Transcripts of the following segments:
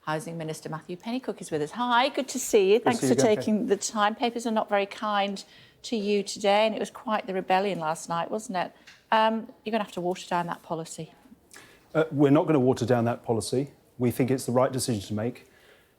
Housing Minister Matthew Pennycook is with us. Hi, good to see you. Thanks for taking the time. Papers are not very kind to you today, and it was quite the rebellion last night, wasn't it? You're going to have to water down that policy. We're not going to water down that policy. We think it's the right decision to make.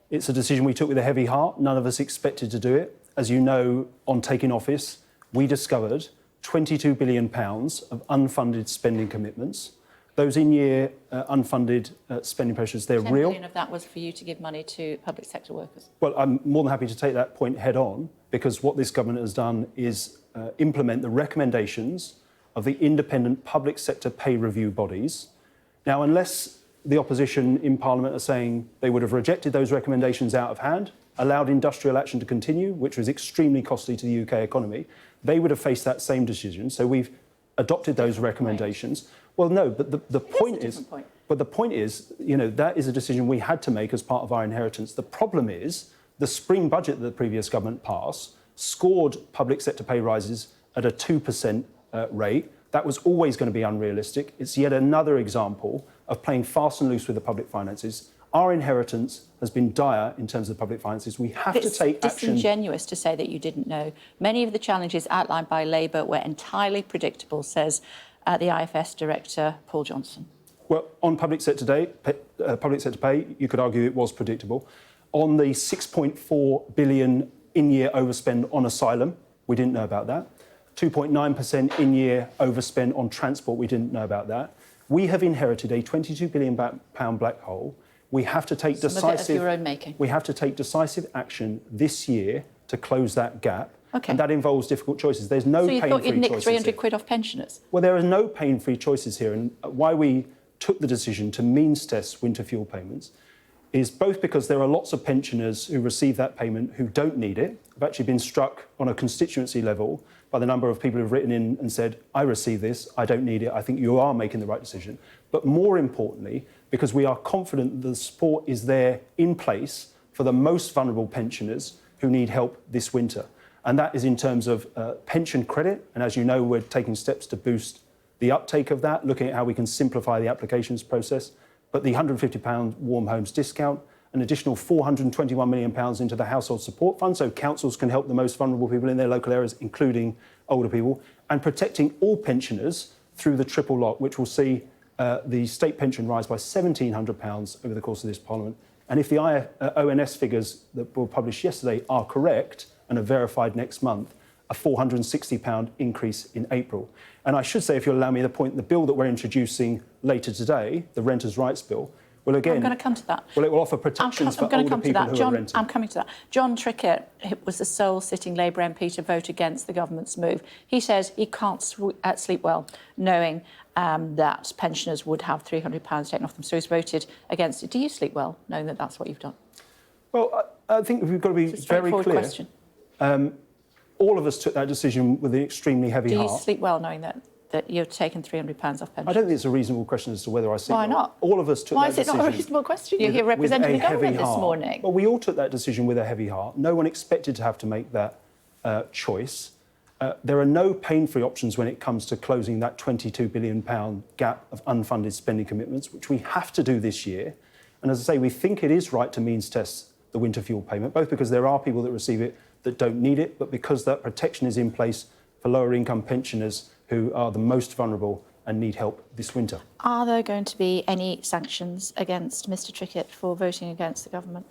It's a decision we took with a heavy heart. None of us expected to do it. As you know, on taking office, we discovered £22 billion of unfunded spending commitments. Those in-year unfunded spending pressures, they're 10 real. 10 billion of that was for you to give money to public sector workers. Well, I'm more than happy to take that point head on, because what this government has done is implement the recommendations of the independent public sector pay review bodies. Now, unless the opposition in Parliament are saying they would have rejected those recommendations out of hand, allowed industrial action to continue, which was extremely costly to the UK economy, they would have faced that same decision. So we've adopted those recommendations. Well, no, but the point is, you know, that is a decision we had to make as part of our inheritance. The problem is the spring budget that the previous government passed scored public sector pay rises at a 2% rate. That was always going to be unrealistic. It's yet another example of playing fast and loose with the public finances. Our inheritance has been dire in terms of public finances. We have to take action. It's disingenuous to say that you didn't know. Many of the challenges outlined by Labour were entirely predictable, says the IFS director, Paul Johnson. Well, on public sector pay, you could argue it was predictable. On the £6.4 billion in-year overspend on asylum, we didn't know about that. 2.9% in-year overspend on transport, we didn't know about that. We have inherited a £22 billion black hole. We have to take We have to take decisive action this year to close that gap. Okay. And that involves difficult choices. There's no pain-free choices. So you thought you'd nick 300 quid off pensioners? Well, there are no pain-free choices here. And why we took the decision to means test winter fuel payments is both because there are lots of pensioners who receive that payment who don't need it. I've actually been struck on a constituency level by the number of people who've written in and said, I receive this, I don't need it, I think you are making the right decision. But more importantly, because we are confident that the support is there in place for the most vulnerable pensioners who need help this winter. And that is in terms of pension credit. And as you know, we're taking steps to boost the uptake of that, looking at how we can simplify the applications process. But the £150 warm homes discount, an additional £421 million into the household support fund, so councils can help the most vulnerable people in their local areas, including older people, and protecting all pensioners through the triple lock, which will see the state pension rise by £1,700 over the course of this Parliament. And if the ONS figures that were published yesterday are correct and are verified next month, a £460 increase in April. And I should say, if you'll allow me the point, the bill that we're introducing later today, the Renters' Rights Bill, will again... I'm going to come to that. Well, it will offer protections for older people who are renting. I'm coming to that. John Trickett was the sole sitting Labour MP to vote against the government's move. He says he can't sleep well knowing that pensioners would have £300 taken off them, so he's voted against it. Do you sleep well knowing that that's what you've done? Well, I think we've got to be very clear. Question. All of us took that decision with an extremely heavy heart. Do you sleep well knowing that you're taking £300 off pensions? I don't think it's a reasonable question as to whether I sleep well. Why not? All of us took that decision. Why is it not a reasonable question? You're here representing the government this morning. Well, we all took that decision with a heavy heart. No one expected to have to make that choice. There are no pain-free options when it comes to closing that £22 billion gap of unfunded spending commitments, which we have to do this year. And as I say, we think it is right to means test the winter fuel payment, both because there are people that receive it that don't need it, but because that protection is in place for lower income pensioners who are the most vulnerable and need help this winter. Are there going to be any sanctions against Mr Trickett for voting against the government?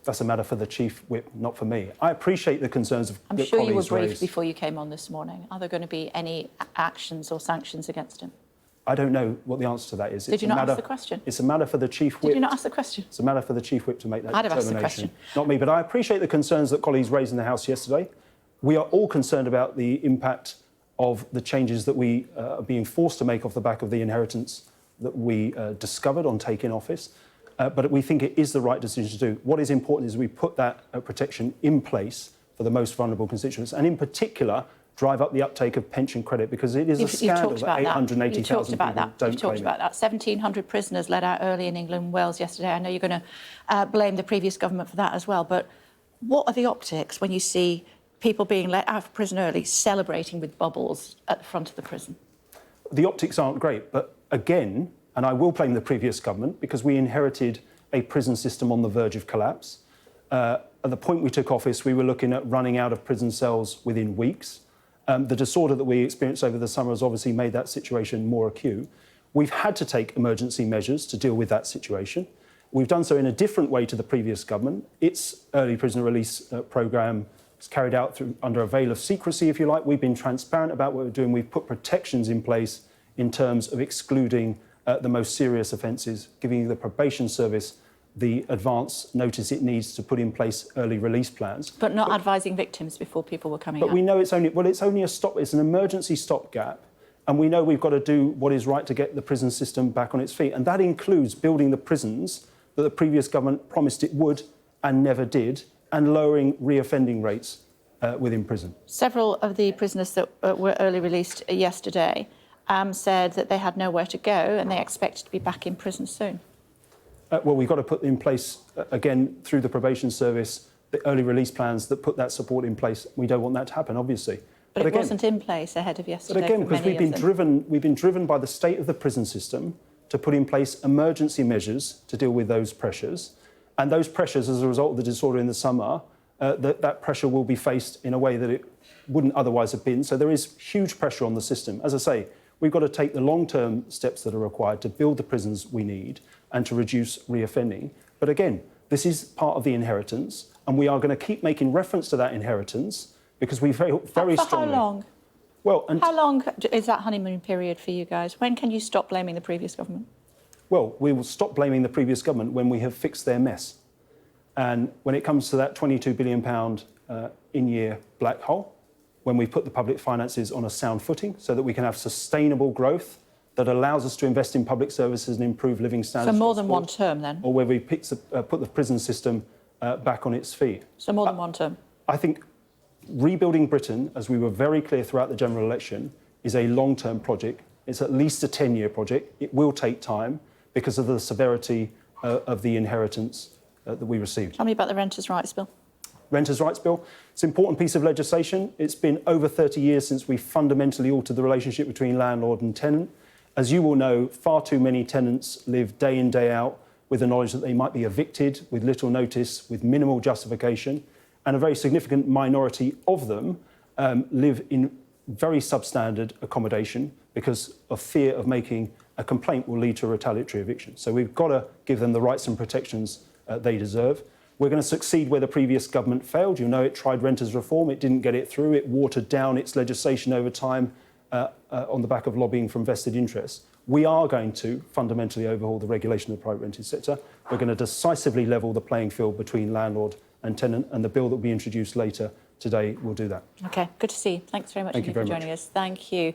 That's a matter for the Chief Whip, not for me. I appreciate the concerns of I'm sure you were briefed before you came on this morning. Are there going to be any actions or sanctions against him? I don't know what the answer to that is. Did you not ask the question? It's a matter for the Chief Whip. Did you not ask the question? It's a matter for the Chief Whip to make that determination. I'd have asked the question. Not me, but I appreciate the concerns that colleagues raised in the House yesterday. We are all concerned about the impact of the changes that we are being forced to make off the back of the inheritance that we discovered on taking office. But we think it is the right decision to do. What is important is we put that protection in place for the most vulnerable constituents, and in particular, drive up the uptake of pension credit, because it is a scandal that 880,000 people don't claim it. You've talked about that. 1,700 prisoners let out early in England and Wales yesterday. I know you're going to blame the previous government for that as well, but what are the optics when you see people being let out of prison early, celebrating with bubbles at the front of the prison? The optics aren't great, but again, and I will blame the previous government, because we inherited a prison system on the verge of collapse. At the point we took office, we were looking at running out of prison cells within weeks. The disorder that we experienced over the summer has obviously made that situation more acute. We've had to take emergency measures to deal with that situation. We've done so in a different way to the previous government. Its early prisoner release programme was carried out under a veil of secrecy, if you like. We've been transparent about what we're doing. We've put protections in place in terms of excluding the most serious offences, giving the probation service the advance notice it needs to put in place early release plans. But not advising victims before people were coming out. But we know it's only it's an emergency stopgap, and we know we've got to do what is right to get the prison system back on its feet. And that includes building the prisons that the previous government promised it would and never did, and lowering reoffending rates within prison. Several of the prisoners that were early released yesterday said that they had nowhere to go and they expected to be back in prison soon. Well, we've got to put in place, again, through the probation service, the early release plans that put that support in place. We don't want that to happen, obviously. But it again, wasn't in place ahead of yesterday. But again, because we've been driven by the state of the prison system to put in place emergency measures to deal with those pressures. And those pressures, as a result of the disorder in the summer, that pressure will be faced in a way that it wouldn't otherwise have been. So there is huge pressure on the system. As I say, we've got to take the long-term steps that are required to build the prisons we need and to reduce reoffending. But again, this is part of the inheritance, and we are going to keep making reference to that inheritance because we very strongly... For how long? Well, how long is that honeymoon period for you guys? When can you stop blaming the previous government? Well, we will stop blaming the previous government when we have fixed their mess. And when it comes to that £22 billion in-year black hole, when we put the public finances on a sound footing so that we can have sustainable growth that allows us to invest in public services and improve living standards. So more than one term, then? Or where we put the prison system back on its feet. So more than one term? I think rebuilding Britain, as we were very clear throughout the general election, is a long-term project. It's at least a 10-year project. It will take time because of the severity of the inheritance that we received. Tell me about the Renters' Rights Bill. Renters' Rights Bill. It's an important piece of legislation. It's been over 30 years since we fundamentally altered the relationship between landlord and tenant. As you will know, far too many tenants live day in, day out with the knowledge that they might be evicted with little notice, with minimal justification, and a very significant minority of them live in very substandard accommodation because of fear of making a complaint will lead to a retaliatory eviction. So we've got to give them the rights and protections they deserve. We're going to succeed where the previous government failed. You know, it tried renters reform, it didn't get it through, it watered down its legislation over time on the back of lobbying from vested interests. We are going to fundamentally overhaul the regulation of the private rented sector. We're going to decisively level the playing field between landlord and tenant, and the bill that will be introduced later today will do that. OK, good to see you. Thanks very much for joining us. Thank you.